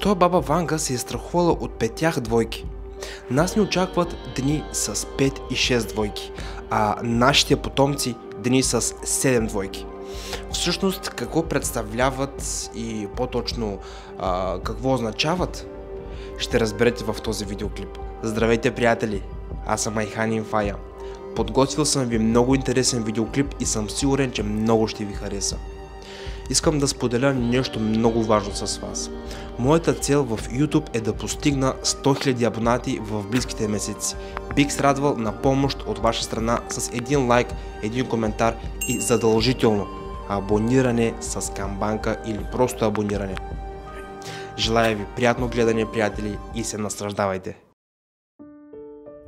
Защо баба Ванга се е страхувала от петях двойки? Нас ни очакват дни с 5 и 6 двойки, а нашите потомци дни с 7 двойки. Всъщност какво представляват и по-точно какво означават, ще разберете в този видеоклип. Здравейте, приятели! Аз съм Айхан Инфая. Подготвил съм ви много интересен видеоклип и съм сигурен, че много ще ви хареса. Искам да споделя нещо много важно с вас. Моята цел в YouTube е да постигна 100 000 абонати в близките месеци. Бих се радвал на помощ от ваша страна с един лайк, един коментар и задължително абониране с камбанка или просто абониране. Желая ви приятно гледане, приятели, и се наслаждавайте!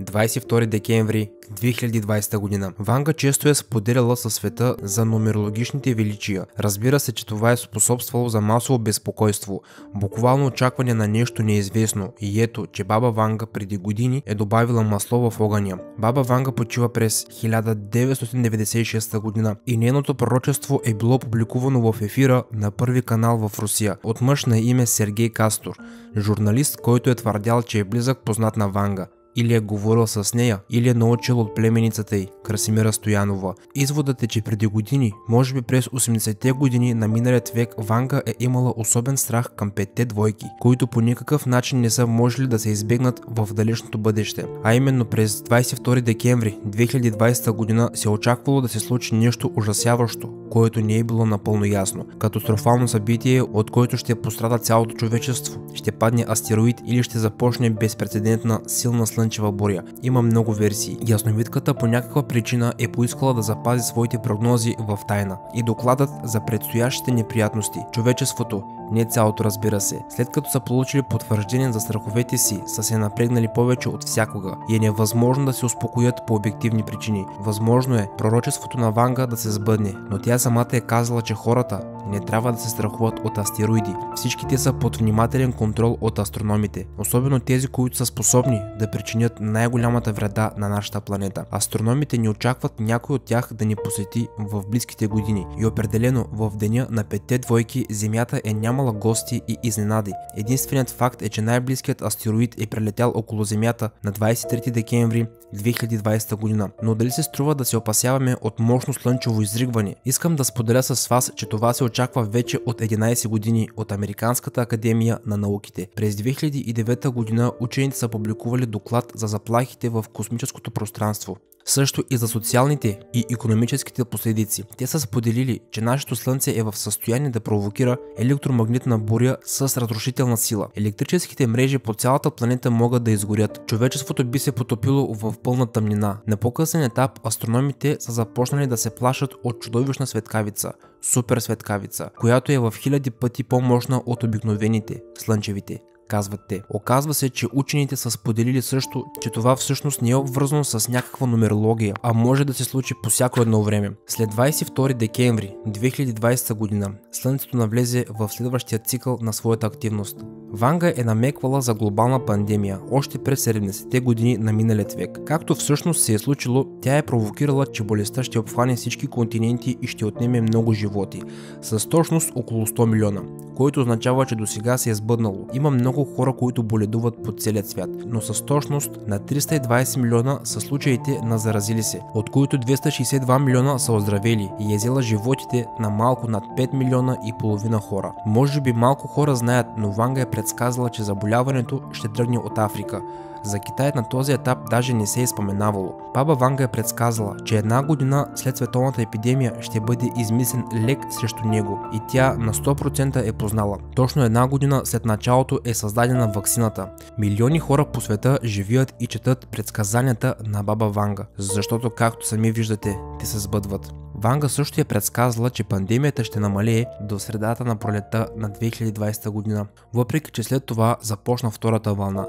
22 декември 2020 година. Ванга често е споделяла със света за нумерологичните величия. Разбира се, че това е способствало за масово безпокойство, буквално очакване на нещо неизвестно, и ето, че баба Ванга преди години е добавила масло в огъня. Баба Ванга почива през 1996 година и нейното пророчество е било публикувано в ефира на Първи канал в Русия от мъж на име Сергей Кастор, журналист, който е твърдял, че е близък познат на Ванга. Или е говорил с нея, или е научил от племеницата й, Красимира Стоянова. Изводът е, че преди години, може би през 80-те години на миналият век, Ванга е имала особен страх към петте двойки, които по никакъв начин не са можели да се избегнат в далечното бъдеще. А именно през 22 декември 2020 година се очаквало да се случи нещо ужасяващо, което не е било напълно ясно. Катастрофално събитие, от което ще пострада цялото човечество. Ще падне астероид или ще започне безпрецедентна силна слънчева буря. Има много версии. Ясновидката по някаква причина е поискала да запази своите прогнози в тайна. И докладът за предстоящите неприятности. Човечеството, не цялото, разбира се, след като са получили потвърждение за страховете си, са се напрегнали повече от всякога и е невъзможно да се успокоят по обективни причини. Възможно е пророчеството на Ванга да се сбъдне, но тя самата е казала, че хората не трябва да се страхуват от астероиди. Всички те са под внимателен контрол от астрономите, особено тези, които са способни да причинят най-голямата вреда на нашата планета. Астрономите не очакват някой от тях да ни посети в близките години и определено в деня на петте двойки Земята е нямала гости и изненади. Единственият факт е, че най-близкият астероид е прелетял около Земята на 23 декември 2020 година. Но дали се струва да се опасяваме от мощно слънчево изригване? Искам да споделя с вас, че това се очаква вече от 11 години от Американската академия на науките. През 2009 година учените са публикували доклад за заплахите в космическото пространство. Също и за социалните и икономическите последици. Те са споделили, че нашето Слънце е в състояние да провокира електромагнитна буря с разрушителна сила. Електрическите мрежи по цялата планета могат да изгорят. Човечеството би се потопило в пълна тъмнина. На по-късен етап астрономите са започнали да се плашат от чудовищна светкавица, супер светкавица, която е в хиляди пъти по-мощна от обикновените, слънчевите, казват те. Оказва се, че учените са споделили също, че това всъщност не е обвързано с някаква нумерология, а може да се случи по всяко едно време. След 22 декември 2020 година Слънцето навлезе в следващия цикъл на своята активност. Ванга е намеквала за глобална пандемия още през 70-те години на миналият век. Както всъщност се е случило, тя е провокирала, че болестта ще обхване всички континенти и ще отнеме много животи, с точност около 100 милиона, което означава, че до сега се е сбъднало. Има много хора, които боледуват по целия свят, но с точност на 320 милиона са случаите на заразили се, от които 262 милиона са оздравели и е взела животите на малко над 5 милиона и половина хора. Може би малко хора знаят, но Ванга е предсказала, че заболяването ще тръгне от Африка. За Китай на този етап даже не се е споменавало. Баба Ванга е предсказала, че една година след световната епидемия ще бъде измислен лек срещу него и тя на 100% е познала. Точно една година след началото е създадена ваксината. Милиони хора по света живеят и четат предсказанията на баба Ванга, защото както сами виждате, те се сбъдват. Ванга също е предсказала, че пандемията ще намалее до средата на пролетта на 2020 година, въпреки че след това започна втората вълна.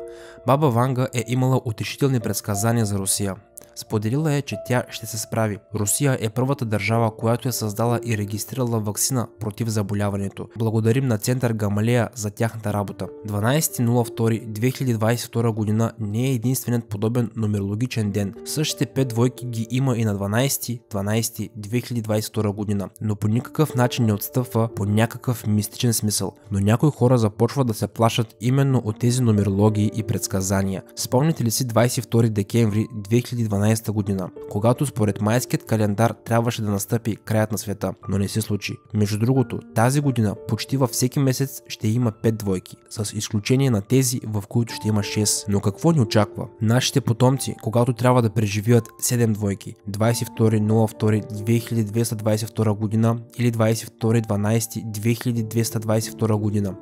Баба Ванга е имала утешителни предсказания за Русия. Споделила е, че тя ще се справи. Русия е първата държава, която е създала и регистрирала ваксина против заболяването. Благодарим на Център Гамалея за тяхната работа. 12.02.2022 година не е единственият подобен нумерологичен ден. Същите 5 двойки ги има и на 12.12.2022 година, но по никакъв начин не отстъпва по някакъв мистичен смисъл. Но някои хора започват да се плашат именно от тези нумерологии и предсказания. Спомните ли си 22 декември 2012 година, когато според майският календар трябваше да настъпи краят на света, но не се случи. Между другото, тази година почти във всеки месец ще има 5 двойки, с изключение на тези, в които ще има 6. Но какво ни очаква? Нашите потомци, когато трябва да преживеят 7 двойки, 22.02.2222 година или 22.12.2222 година.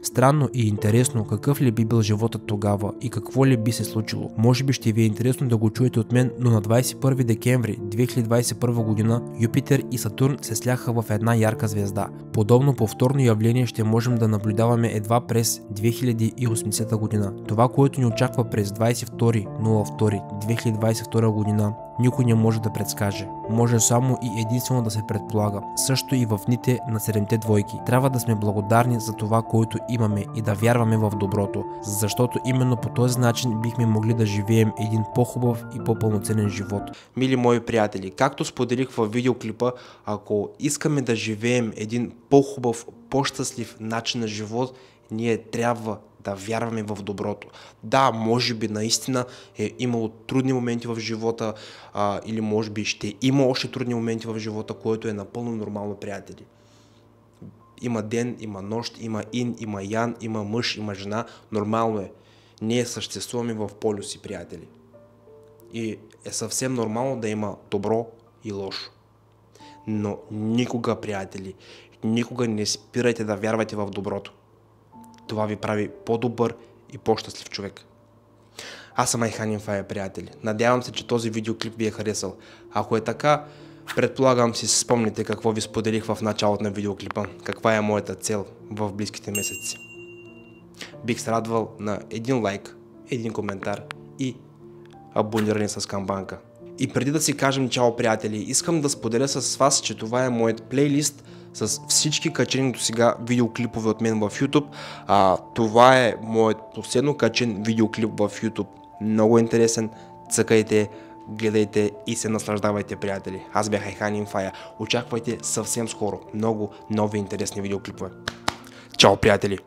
Странно и интересно какъв ли би бил животът тогава и какво ли би се случило. Може би ще ви е интересно да го чуете от мен, но на 21 декември 2021 година Юпитер и Сатурн се сляха в една ярка звезда. Подобно повторно явление ще можем да наблюдаваме едва през 2080 година. Това, което ни очаква през 22.02.2022 година, никой не може да предскаже. Може само и единствено да се предполага. Също и в дните на 7-те двойки. Трябва да сме благодарни за това, което имаме и да вярваме в доброто, защото именно по този начин бихме могли да живеем един по-хубав и по-пълноценен живот. Мили мои приятели, както споделих в видеоклипа, ако искаме да живеем един по-хубав, по-щастлив начин на живот, ние трябва да вярваме в доброто. Да, може би наистина е имало трудни моменти в живота, или може би ще има още трудни моменти в живота, което е напълно нормално, приятели. Има ден, има нощ, има ин, има ян, има мъж, има жена. Нормално е. Ние съществуваме в полюси, приятели. И е съвсем нормално да има добро и лошо. Но никога, приятели, никога не спирайте да вярвате в доброто. Това ви прави по-добър и по-щастлив човек. Аз съм Айхан Инфая, приятели. Надявам се, че този видеоклип ви е харесал. Ако е така, предполагам си спомните какво ви споделих в началото на видеоклипа. Каква е моята цел в близките месеци. Бих се радвал на един лайк, един коментар и абониране с камбанка. И преди да си кажем чао, приятели, искам да споделя с вас, че това е моят плейлист с всички качени до сега видеоклипове от мен в YouTube. Това е моят последно качен видеоклип в YouTube. Много интересен. Цъкайте, гледайте и се наслаждавайте, приятели. Аз бях Айхан Инфая. Очаквайте съвсем скоро много нови интересни видеоклипове. Чао, приятели!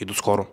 И до скоро!